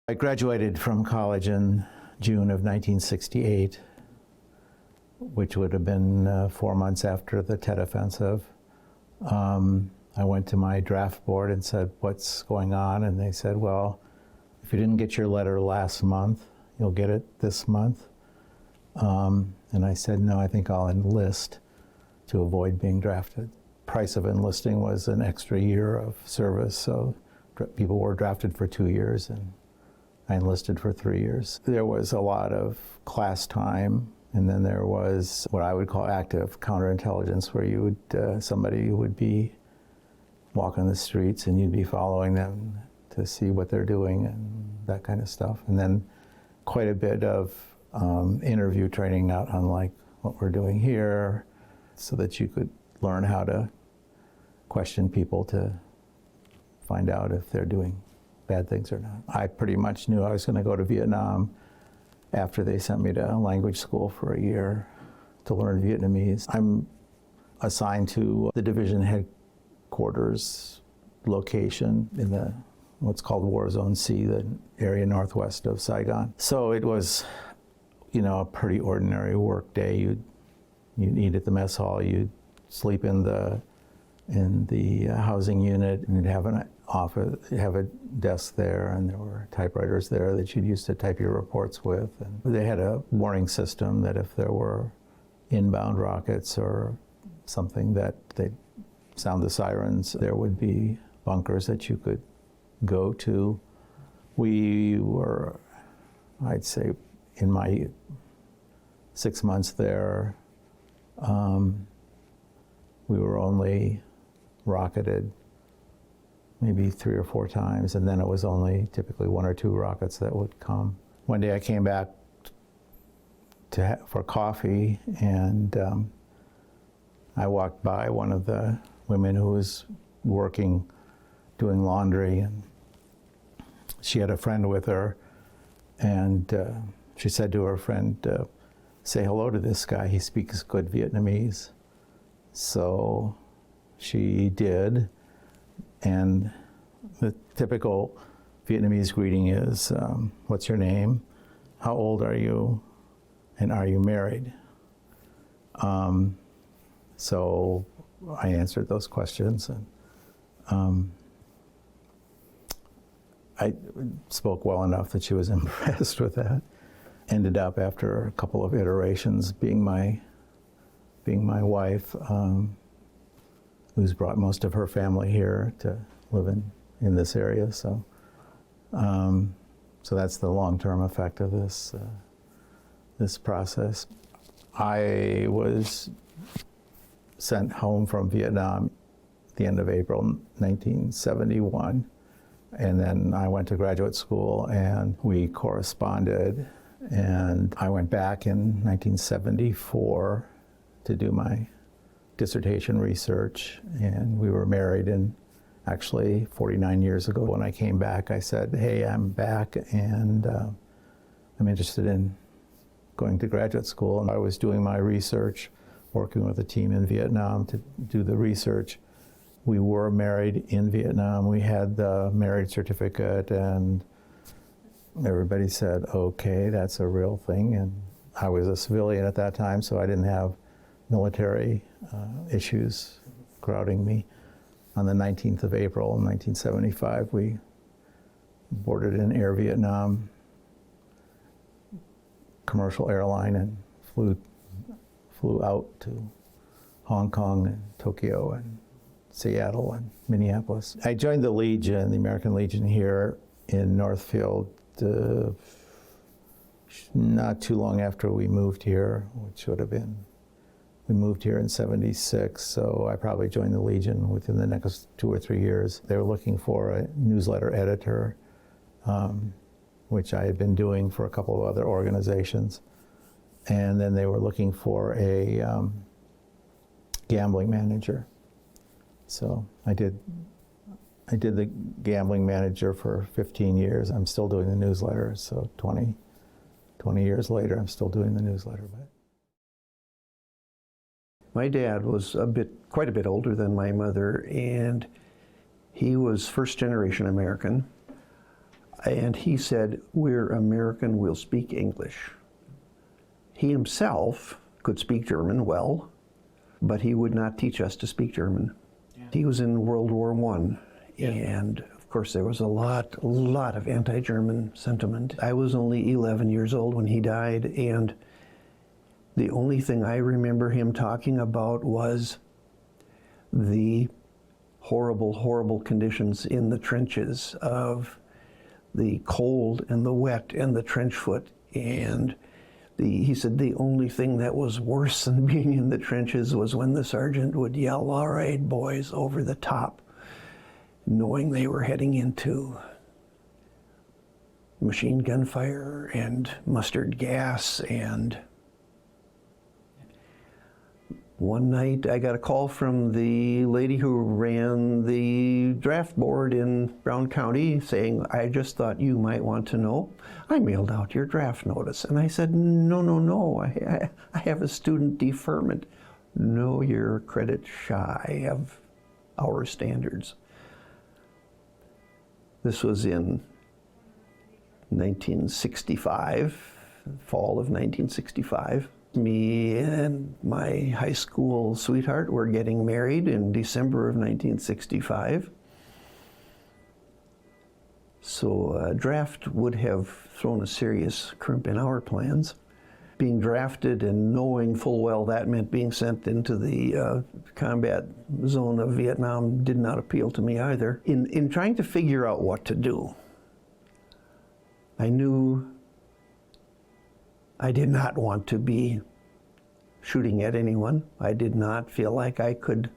I graduated from college in June of 1968, which would have been 4 months after the Tet Offensive. I went to my draft board and said, what's going on? And they said, well, if you didn't get your letter last month, you'll get it this month. And I said, no, I think I'll enlist to avoid being drafted. Price of enlisting was an extra year of service, so people were drafted for 2 years, and I enlisted for 3 years. There was a lot of class time, and then there was what I would call active counterintelligence, where you would, somebody would be walking the streets and you'd be following them to see what they're doing and that kind of stuff. And then quite a bit of interview training, not unlike what we're doing here, so that you could learn how to question people to find out if they're doing bad things or not. I pretty much knew I was going to go to Vietnam after they sent me to language school for a year to learn Vietnamese. I'm assigned to the division headquarters location in the what's called War Zone C, the area northwest of Saigon. So it was, you know, a pretty ordinary work day. You'd eat at the mess hall, you'd sleep in the housing unit, and you'd have an office, have a desk there, and there were typewriters there that you'd use to type your reports with. And they had a warning system that if there were inbound rockets or something, that they'd sound the sirens. There would be bunkers that you could go to. We were, I'd say, in my 6 months there, we were only rocketed maybe 3 or 4 times, and then it was only typically 1 or 2 rockets that would come. One day I came back for coffee, and I walked by one of the women who was working doing laundry, and she had a friend with her, and she said to her friend, say hello to this guy, he speaks good Vietnamese. So she did, and the typical Vietnamese greeting is, what's your name, how old are you, and are you married? So I answered those questions, and I spoke well enough that she was impressed with that. Ended up, after a couple of iterations, being my wife, who's brought most of her family here to live in this area. So, so that's the long-term effect of this process. I was sent home from Vietnam at the end of April 1971, and then I went to graduate school and we corresponded, and I went back in 1974 to do my dissertation research, and we were married in actually 49 years ago. When I came back, I said, hey, I'm back, and I'm interested in going to graduate school. And I was doing my research, working with a team in Vietnam to do the research. We were married in Vietnam. We had the marriage certificate, and everybody said, okay, that's a real thing. And I was a civilian at that time, so I didn't have military issues crowding me. On the 19th of April, 1975, we boarded an Air Vietnam commercial airline and flew out to Hong Kong and Tokyo and Seattle and Minneapolis. I joined the Legion, the American Legion here in Northfield, not too long after we moved here, which would have been, we moved here in '76, so I probably joined the Legion within the next 2 or 3 years. They were looking for a newsletter editor, which I had been doing for a couple of other organizations. And then they were looking for a gambling manager. So I did the gambling manager for 15 years. I'm still doing the newsletter, so 20 years later, I'm still doing the newsletter. But my dad was quite a bit older than my mother, and he was first-generation American. And he said, "We're American, we'll speak English." He himself could speak German well, but he would not teach us to speak German. Yeah. He was in World War I, yeah. And of course there was a lot of anti-German sentiment. I was only 11 years old when he died, and the only thing I remember him talking about was the horrible, horrible conditions in the trenches of the cold and the wet and the trench foot. And he said the only thing that was worse than being in the trenches was when the sergeant would yell, "All right, boys," over the top, knowing they were heading into machine gun fire and mustard gas. And one night I got a call from the lady who ran the draft board in Brown County saying, "I just thought you might want to know. I mailed out your draft notice." And I said, No, I have a student deferment." "No, you're credit shy of our standards." This was in 1965, fall of 1965. Me and my high school sweetheart were getting married in December of 1965. So a draft would have thrown a serious crimp in our plans. Being drafted and knowing full well that meant being sent into the combat zone of Vietnam did not appeal to me either. In trying to figure out what to do, I knew I did not want to be shooting at anyone. I did not feel like I could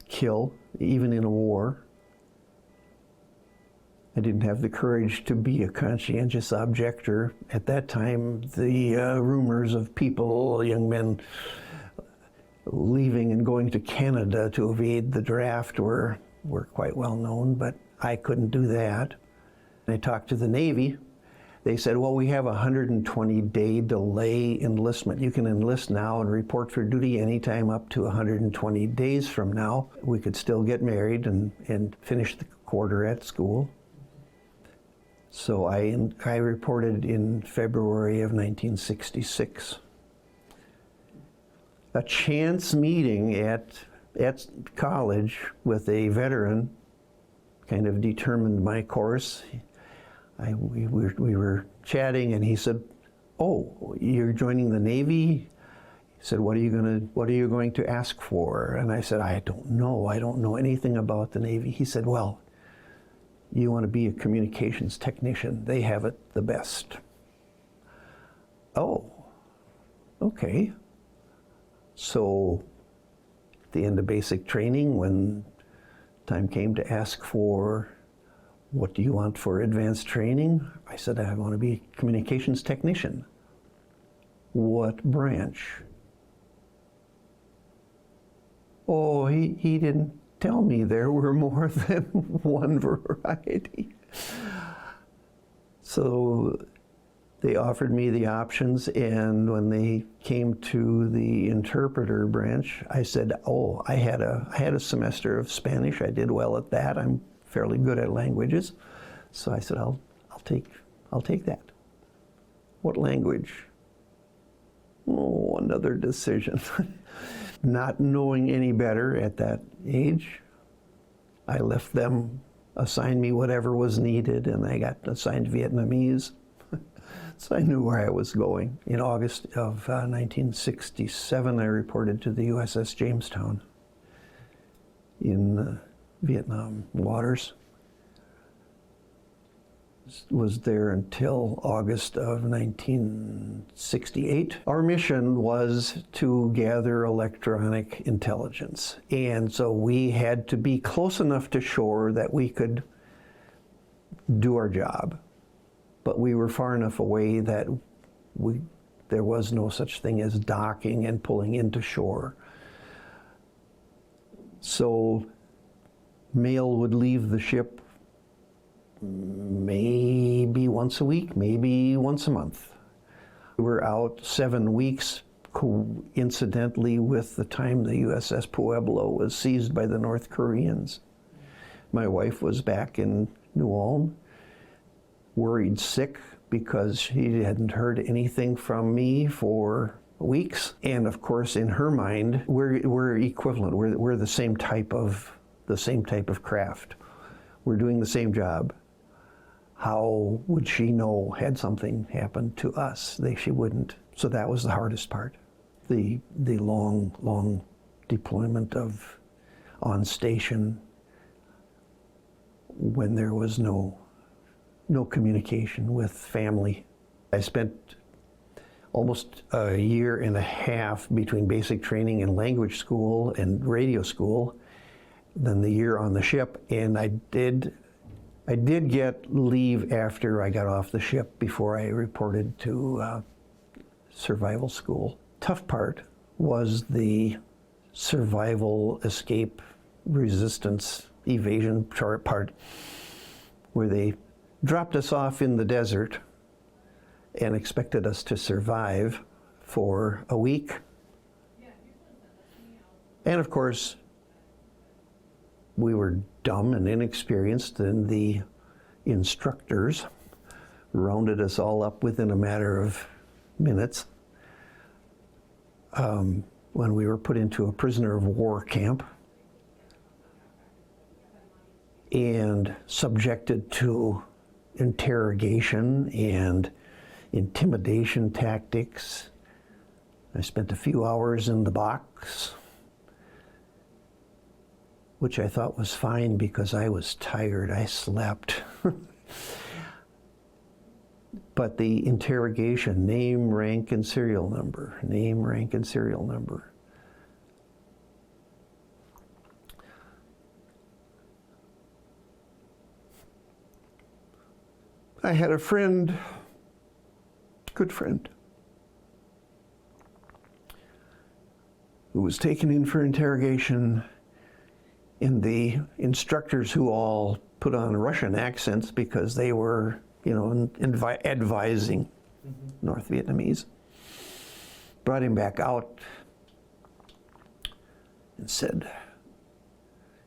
kill, even in a war. I didn't have the courage to be a conscientious objector. At that time, the rumors of people, young men, leaving and going to Canada to evade the draft were quite well known, but I couldn't do that. I talked to the Navy. They said, "Well, we have a 120-day delay enlistment. You can enlist now and report for duty anytime up to 120 days from now. We could still get married and finish the quarter at school." So I reported in February of 1966. A chance meeting at college with a veteran kind of determined my course. We were chatting, and he said, "Oh, you're joining the Navy?" He said, What are you going to ask for?" And I said, I don't know anything about the Navy." He said, "Well, you want to be a communications technician. They have it the best." Oh, okay. So at the end of basic training, when time came to ask for, "What do you want for advanced training?" I said, "I want to be a communications technician." "What branch?" Oh, he didn't tell me there were more than one variety. So they offered me the options, and when they came to the interpreter branch, I said, "Oh, I had a semester of Spanish. I did well at that. I'm fairly good at languages." So I said, I'll take that. "What language?" Oh, another decision. Not knowing any better at that age, I left them assign me whatever was needed, and I got assigned Vietnamese. So I knew where I was going. In August of 1967, I reported to the USS Jamestown in Vietnam waters. Was there until August of 1968. Our mission was to gather electronic intelligence, and so we had to be close enough to shore that we could do our job, but we were far enough away that there was no such thing as docking and pulling into shore. So mail would leave the ship maybe once a week, maybe once a month. We were out 7 weeks, coincidentally with the time the USS Pueblo was seized by the North Koreans. My wife was back in New Ulm, worried sick because she hadn't heard anything from me for weeks. And of course, in her mind, we're equivalent. We're the same type of craft. We're doing the same job. How would she know had something happened to us? She wouldn't. So that was the hardest part. The long deployment on station when there was no communication with family. I spent almost a year and a half between basic training and language school and radio school, then the year on the ship, and I did get leave after I got off the ship before I reported to survival school. Tough part was the survival, escape, resistance, evasion part, where they dropped us off in the desert and expected us to survive for a week. And of course, we were dumb and inexperienced, and the instructors rounded us all up within a matter of minutes when we were put into a prisoner of war camp and subjected to interrogation and intimidation tactics. I spent a few hours in the box, which I thought was fine because I was tired. I slept. But the interrogation, name, rank, and serial number, name, rank, and serial number. I had a friend, good friend, who was taken in for interrogation, and the instructors, who all put on Russian accents because they were, advising North Vietnamese, brought him back out and said,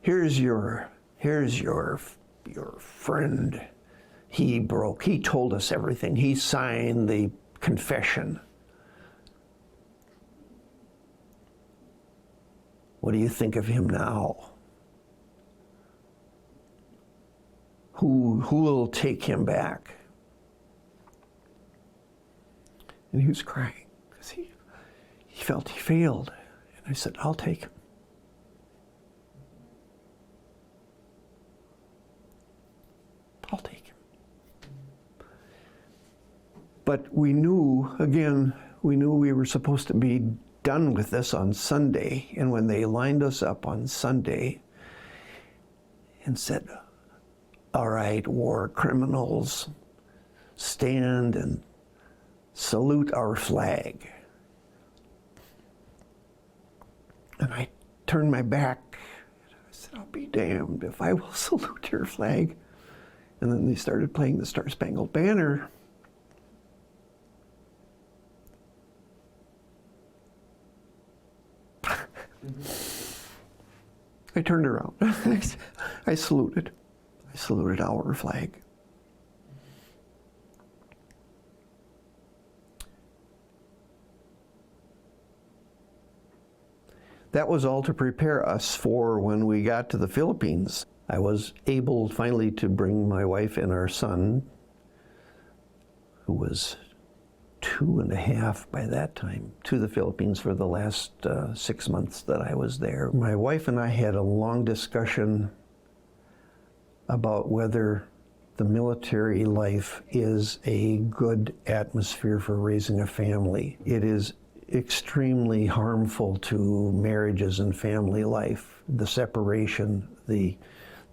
here's your friend. He told us everything. He signed the confession. What do you think of him now? Who will take him back? And he was crying because he felt he failed. And I said, I'll take him. I'll take him. But we knew we were supposed to be done with this on Sunday. And when they lined us up on Sunday and said, all right, war criminals, stand and salute our flag. And I turned my back. I said, I'll be damned if I will salute your flag. And then they started playing the Star-Spangled Banner. I turned around. I saluted. I saluted our flag. That was all to prepare us for when we got to the Philippines. I was able finally to bring my wife and our son, who was 2.5 by that time, to the Philippines for the last 6 months that I was there. My wife and I had a long discussion about whether the military life is a good atmosphere for raising a family. It is extremely harmful to marriages and family life. The separation, the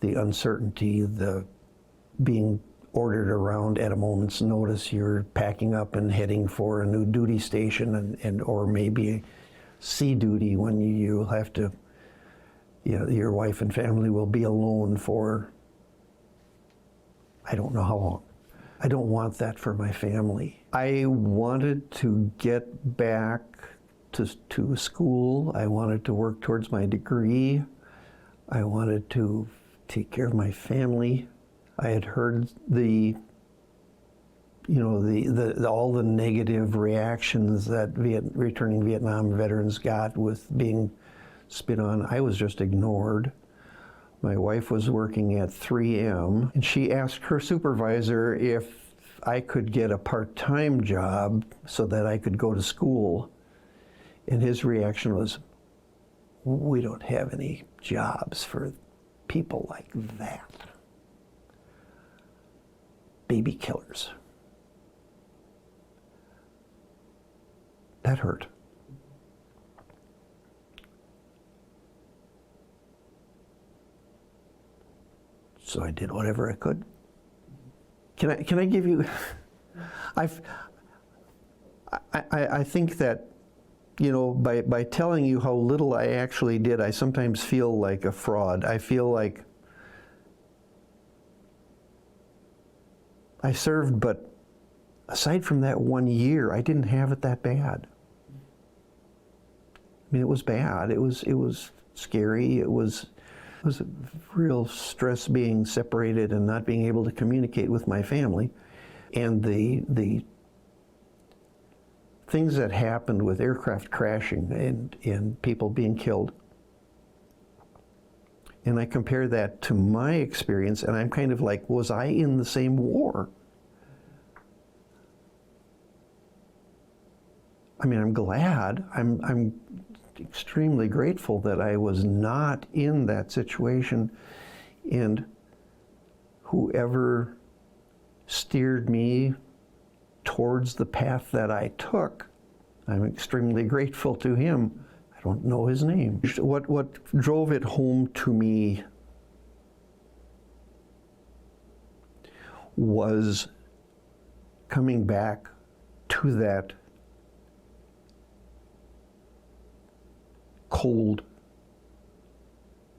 uncertainty, the being ordered around at a moment's notice. You're packing up and heading for a new duty station and or maybe sea duty when you'll have to, your wife and family will be alone for I don't know how long. I don't want that for my family. I wanted to get back to school. I wanted to work towards my degree. I wanted to take care of my family. I had heard all the negative reactions that returning Vietnam veterans got with being spit on. I was just ignored. My wife was working at 3M, and she asked her supervisor if I could get a part-time job so that I could go to school. And his reaction was, "We don't have any jobs for people like that. Baby killers." That hurt. So I did whatever I could. Can I give you? I think that, by telling you how little I actually did, I sometimes feel like a fraud. I feel like I served, but aside from that 1 year, I didn't have it that bad. I mean, it was bad. It was scary. It was a real stress being separated and not being able to communicate with my family. And the things that happened with aircraft crashing and people being killed. And I compare that to my experience, and I'm kind of like, was I in the same war? I mean, I'm glad. I'm extremely grateful that I was not in that situation, and whoever steered me towards the path that I took, I'm extremely grateful to him. I don't know his name. What drove it home to me was coming back to that cold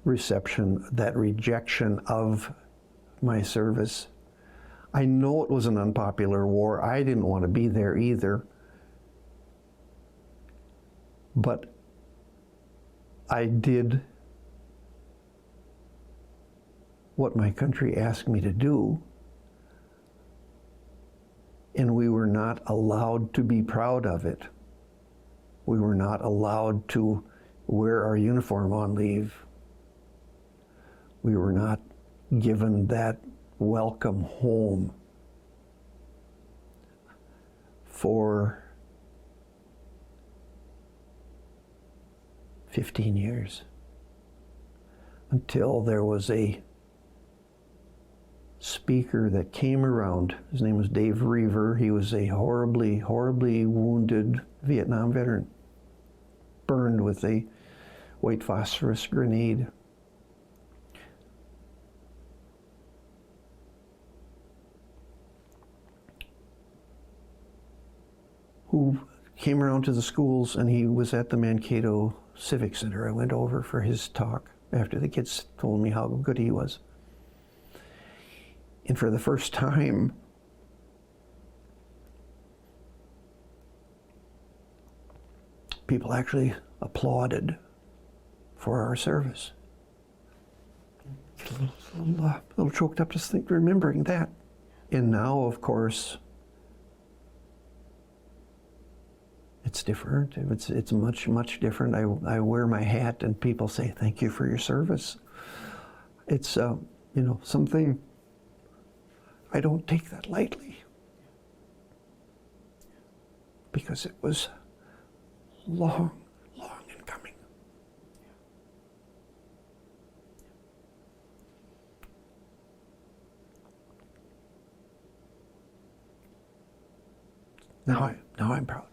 reception, that rejection of my service. I know it was an unpopular war. I didn't want to be there either. But I did what my country asked me to do, and we were not allowed to be proud of it. We were not allowed to wear our uniform on leave. We were not given that welcome home for 15 years, until there was a speaker that came around. His name was Dave Reaver. He was a horribly, horribly wounded Vietnam veteran, burned with a white phosphorus grenade. Who came around to the schools, and he was at the Mankato Civic Center. I went over for his talk after the kids told me how good he was. And for the first time, people actually applauded for our service. A little choked up just remembering that. And now, of course, it's different. It's much, much different. I wear my hat and people say, "Thank you for your service." It's, something I don't take that lightly, because it was long, long in coming. Now I'm proud.